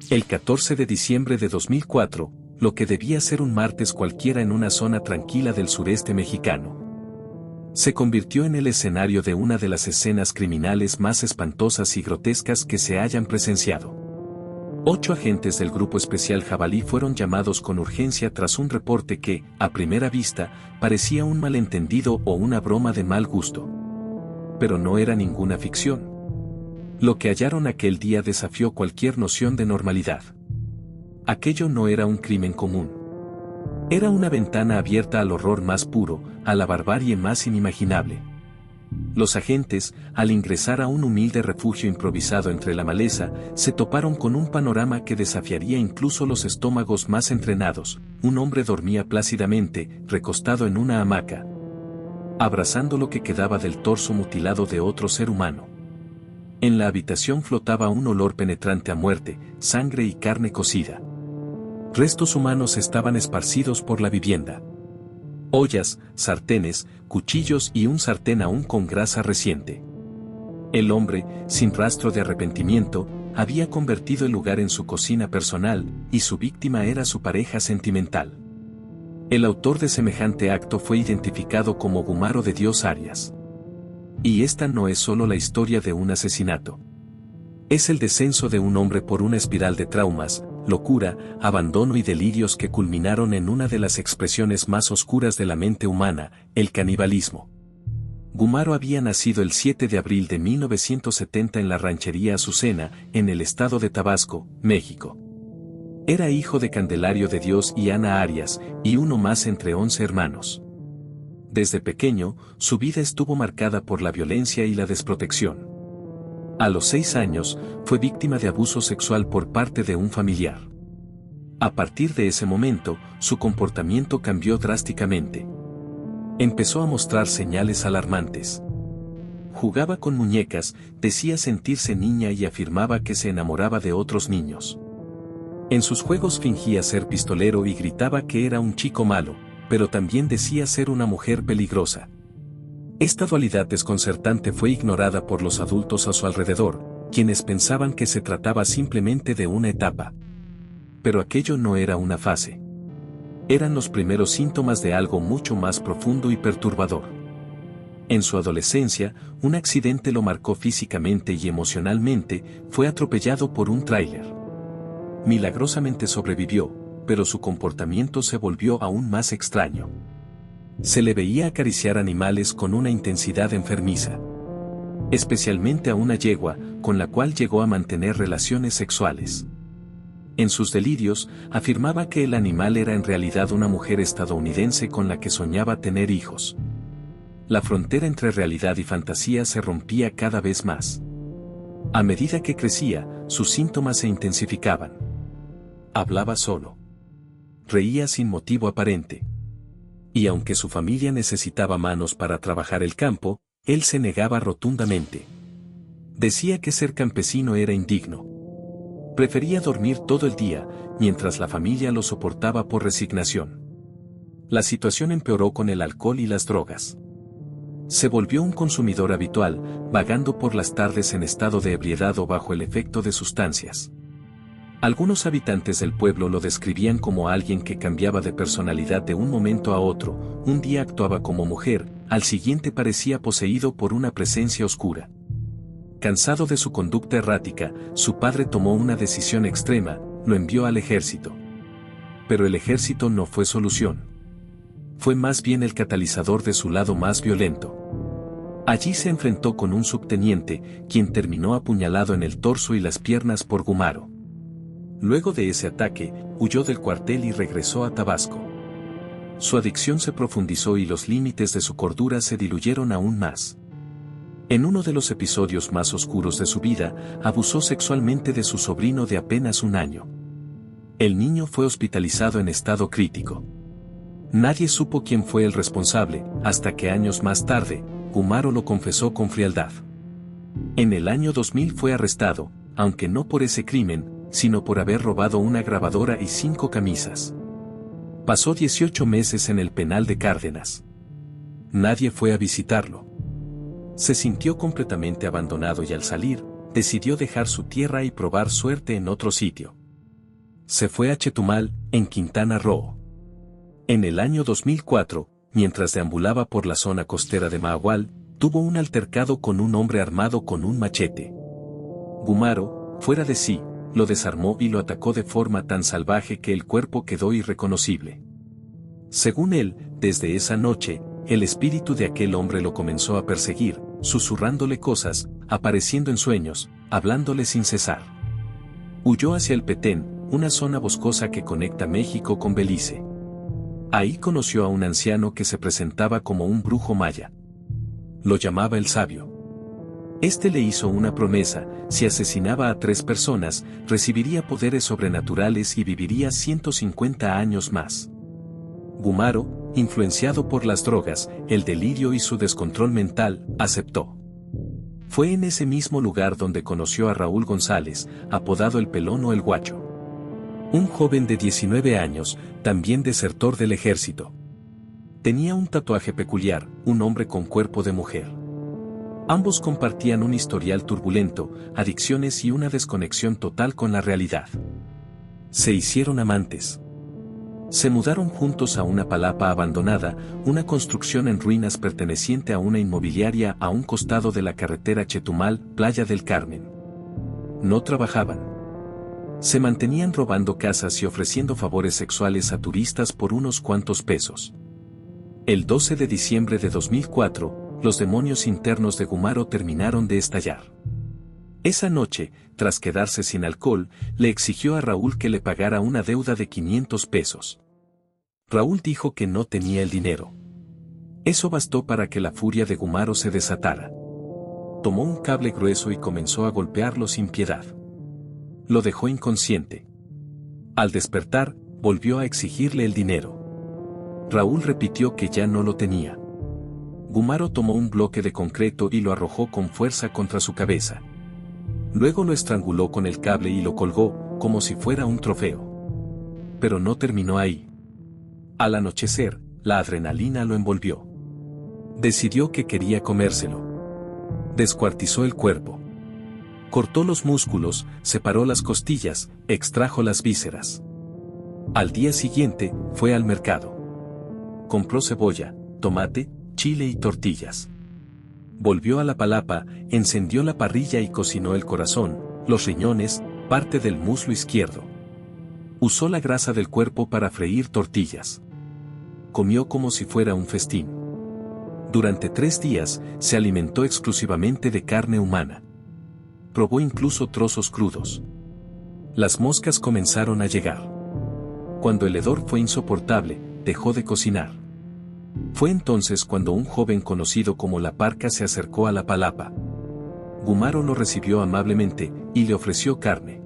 El 14 de diciembre de 2004, lo que debía ser un martes cualquiera en una zona tranquila del sureste mexicano, se convirtió en el escenario de una de las escenas criminales más espantosas y grotescas que se hayan presenciado. 8 agentes del Grupo Especial Jabalí fueron llamados con urgencia tras un reporte que, a primera vista, parecía un malentendido o una broma de mal gusto. Pero no era ninguna ficción. Lo que hallaron aquel día desafió cualquier noción de normalidad. Aquello no era un crimen común. Era una ventana abierta al horror más puro, a la barbarie más inimaginable. Los agentes, al ingresar a un humilde refugio improvisado entre la maleza, se toparon con un panorama que desafiaría incluso los estómagos más entrenados. Un hombre dormía plácidamente, recostado en una hamaca, abrazando lo que quedaba del torso mutilado de otro ser humano. En la habitación flotaba un olor penetrante a muerte, sangre y carne cocida. Restos humanos estaban esparcidos por la vivienda. Ollas, sartenes, cuchillos y un sartén aún con grasa reciente. El hombre, sin rastro de arrepentimiento, había convertido el lugar en su cocina personal, y su víctima era su pareja sentimental. El autor de semejante acto fue identificado como Gumaro de Dios Arias. Y esta no es solo la historia de un asesinato. Es el descenso de un hombre por una espiral de traumas, locura, abandono y delirios que culminaron en una de las expresiones más oscuras de la mente humana, el canibalismo. Gumaro había nacido el 7 de abril de 1970 en la ranchería Azucena, en el estado de Tabasco, México. Era hijo de Candelario de Dios y Ana Arias, y uno más entre 11 hermanos. Desde pequeño, su vida estuvo marcada por la violencia y la desprotección. A los 6 años, fue víctima de abuso sexual por parte de un familiar. A partir de ese momento, su comportamiento cambió drásticamente. Empezó a mostrar señales alarmantes. Jugaba con muñecas, decía sentirse niña y afirmaba que se enamoraba de otros niños. En sus juegos fingía ser pistolero y gritaba que era un chico malo, pero también decía ser una mujer peligrosa. Esta dualidad desconcertante fue ignorada por los adultos a su alrededor, quienes pensaban que se trataba simplemente de una etapa. Pero aquello no era una fase. Eran los primeros síntomas de algo mucho más profundo y perturbador. En su adolescencia, un accidente lo marcó físicamente y emocionalmente, fue atropellado por un tráiler. Milagrosamente sobrevivió, pero su comportamiento se volvió aún más extraño. Se le veía acariciar animales con una intensidad enfermiza. Especialmente a una yegua, con la cual llegó a mantener relaciones sexuales. En sus delirios, afirmaba que el animal era en realidad una mujer estadounidense con la que soñaba tener hijos. La frontera entre realidad y fantasía se rompía cada vez más. A medida que crecía, sus síntomas se intensificaban. Hablaba solo. Reía sin motivo aparente. Y aunque su familia necesitaba manos para trabajar el campo, él se negaba rotundamente. Decía que ser campesino era indigno. Prefería dormir todo el día, mientras la familia lo soportaba por resignación. La situación empeoró con el alcohol y las drogas. Se volvió un consumidor habitual, vagando por las tardes en estado de ebriedad o bajo el efecto de sustancias. Algunos habitantes del pueblo lo describían como alguien que cambiaba de personalidad de un momento a otro, un día actuaba como mujer, al siguiente parecía poseído por una presencia oscura. Cansado de su conducta errática, su padre tomó una decisión extrema, lo envió al ejército. Pero el ejército no fue solución. Fue más bien el catalizador de su lado más violento. Allí se enfrentó con un subteniente, quien terminó apuñalado en el torso y las piernas por Gumaro. Luego de ese ataque, huyó del cuartel y regresó a Tabasco. Su adicción se profundizó y los límites de su cordura se diluyeron aún más. En uno de los episodios más oscuros de su vida, abusó sexualmente de su sobrino de apenas 1 año. El niño fue hospitalizado en estado crítico. Nadie supo quién fue el responsable, hasta que años más tarde, Gumaro lo confesó con frialdad. En el año 2000 fue arrestado, aunque no por ese crimen, sino por haber robado una grabadora y 5 camisas. Pasó 18 meses en el penal de Cárdenas. Nadie fue a visitarlo. Se sintió completamente abandonado y al salir, decidió dejar su tierra y probar suerte en otro sitio. Se fue a Chetumal, en Quintana Roo. En el año 2004, mientras deambulaba por la zona costera de Mahahual, tuvo un altercado con un hombre armado con un machete. Gumaro, fuera de sí, lo desarmó y lo atacó de forma tan salvaje que el cuerpo quedó irreconocible. Según él, desde esa noche, el espíritu de aquel hombre lo comenzó a perseguir, susurrándole cosas, apareciendo en sueños, hablándole sin cesar. Huyó hacia el Petén, una zona boscosa que conecta México con Belice. Ahí conoció a un anciano que se presentaba como un brujo maya. Lo llamaba el Sabio. Este le hizo una promesa: si asesinaba a 3 personas, recibiría poderes sobrenaturales y viviría 150 años más. Gumaro, influenciado por las drogas, el delirio y su descontrol mental, aceptó. Fue en ese mismo lugar donde conoció a Raúl González, apodado el Pelón o el Guacho. Un joven de 19 años, también desertor del ejército. Tenía un tatuaje peculiar, un hombre con cuerpo de mujer. Ambos compartían un historial turbulento, adicciones y una desconexión total con la realidad. Se hicieron amantes. Se mudaron juntos a una palapa abandonada, una construcción en ruinas perteneciente a una inmobiliaria a un costado de la carretera Chetumal, Playa del Carmen. No trabajaban. Se mantenían robando casas y ofreciendo favores sexuales a turistas por unos cuantos pesos. El 12 de diciembre de 2004, los demonios internos de Gumaro terminaron de estallar. Esa noche, tras quedarse sin alcohol, le exigió a Raúl que le pagara una deuda de 500 pesos. Raúl dijo que no tenía el dinero. Eso bastó para que la furia de Gumaro se desatara. Tomó un cable grueso y comenzó a golpearlo sin piedad. Lo dejó inconsciente. Al despertar, volvió a exigirle el dinero. Raúl repitió que ya no lo tenía. Gumaro tomó un bloque de concreto y lo arrojó con fuerza contra su cabeza. Luego lo estranguló con el cable y lo colgó, como si fuera un trofeo. Pero no terminó ahí. Al anochecer, la adrenalina lo envolvió. Decidió que quería comérselo. Descuartizó el cuerpo. Cortó los músculos, separó las costillas, extrajo las vísceras. Al día siguiente, fue al mercado. Compró cebolla, tomate, chile y tortillas. Volvió a la palapa, encendió la parrilla y cocinó el corazón, los riñones, parte del muslo izquierdo. Usó la grasa del cuerpo para freír tortillas. Comió como si fuera un festín. Durante 3 días, se alimentó exclusivamente de carne humana. Probó incluso trozos crudos. Las moscas comenzaron a llegar. Cuando el hedor fue insoportable, dejó de cocinar. Fue entonces cuando un joven conocido como La Parca se acercó a la palapa. Gumaro lo recibió amablemente, y le ofreció carne.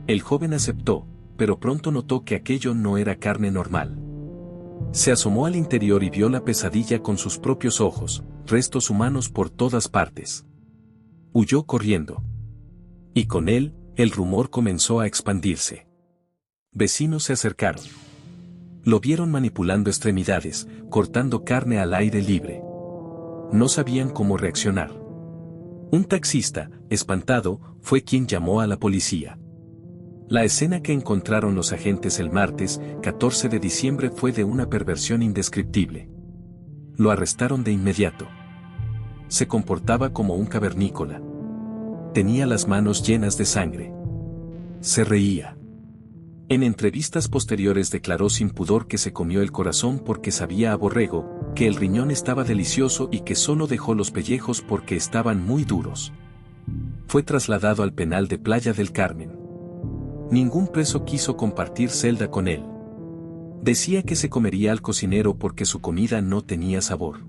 El joven aceptó, pero pronto notó que aquello no era carne normal. Se asomó al interior y vio la pesadilla con sus propios ojos, restos humanos por todas partes. Huyó corriendo. Y con él, el rumor comenzó a expandirse. Vecinos se acercaron. Lo vieron manipulando extremidades, cortando carne al aire libre. No sabían cómo reaccionar. Un taxista, espantado, fue quien llamó a la policía. La escena que encontraron los agentes el martes, 14 de diciembre fue de una perversión indescriptible. Lo arrestaron de inmediato. Se comportaba como un cavernícola. Tenía las manos llenas de sangre. Se reía. En entrevistas posteriores declaró sin pudor que se comió el corazón porque sabía a borrego, que el riñón estaba delicioso y que solo dejó los pellejos porque estaban muy duros. Fue trasladado al penal de Playa del Carmen. Ningún preso quiso compartir celda con él. Decía que se comería al cocinero porque su comida no tenía sabor.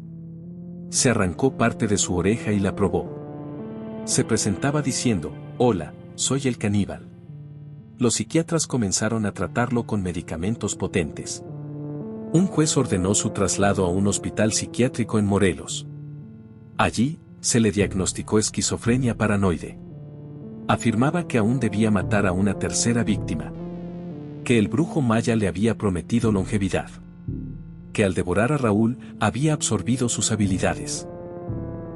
Se arrancó parte de su oreja y la probó. Se presentaba diciendo: «Hola, soy el caníbal». Los psiquiatras comenzaron a tratarlo con medicamentos potentes. Un juez ordenó su traslado a un hospital psiquiátrico en Morelos. Allí, se le diagnosticó esquizofrenia paranoide. Afirmaba que aún debía matar a una tercera víctima. Que el brujo maya le había prometido longevidad. Que al devorar a Raúl, había absorbido sus habilidades.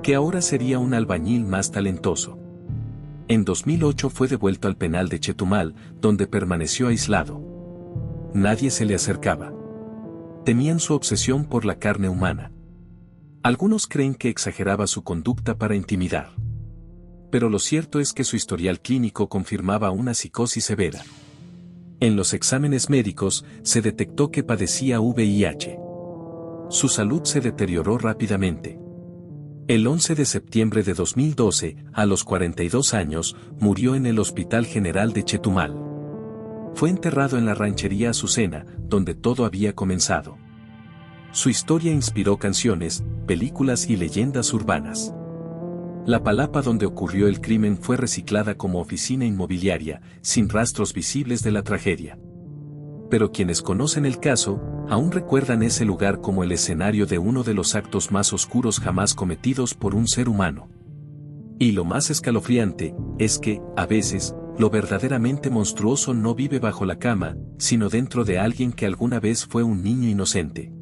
Que ahora sería un albañil más talentoso. En 2008 fue devuelto al penal de Chetumal, donde permaneció aislado. Nadie se le acercaba. Temían su obsesión por la carne humana. Algunos creen que exageraba su conducta para intimidar. Pero lo cierto es que su historial clínico confirmaba una psicosis severa. En los exámenes médicos, se detectó que padecía VIH. Su salud se deterioró rápidamente. El 11 de septiembre de 2012, a los 42 años, murió en el Hospital General de Chetumal. Fue enterrado en la ranchería Azucena, donde todo había comenzado. Su historia inspiró canciones, películas y leyendas urbanas. La palapa donde ocurrió el crimen fue reciclada como oficina inmobiliaria, sin rastros visibles de la tragedia. Pero quienes conocen el caso, aún recuerdan ese lugar como el escenario de uno de los actos más oscuros jamás cometidos por un ser humano. Y lo más escalofriante, es que, a veces, lo verdaderamente monstruoso no vive bajo la cama, sino dentro de alguien que alguna vez fue un niño inocente.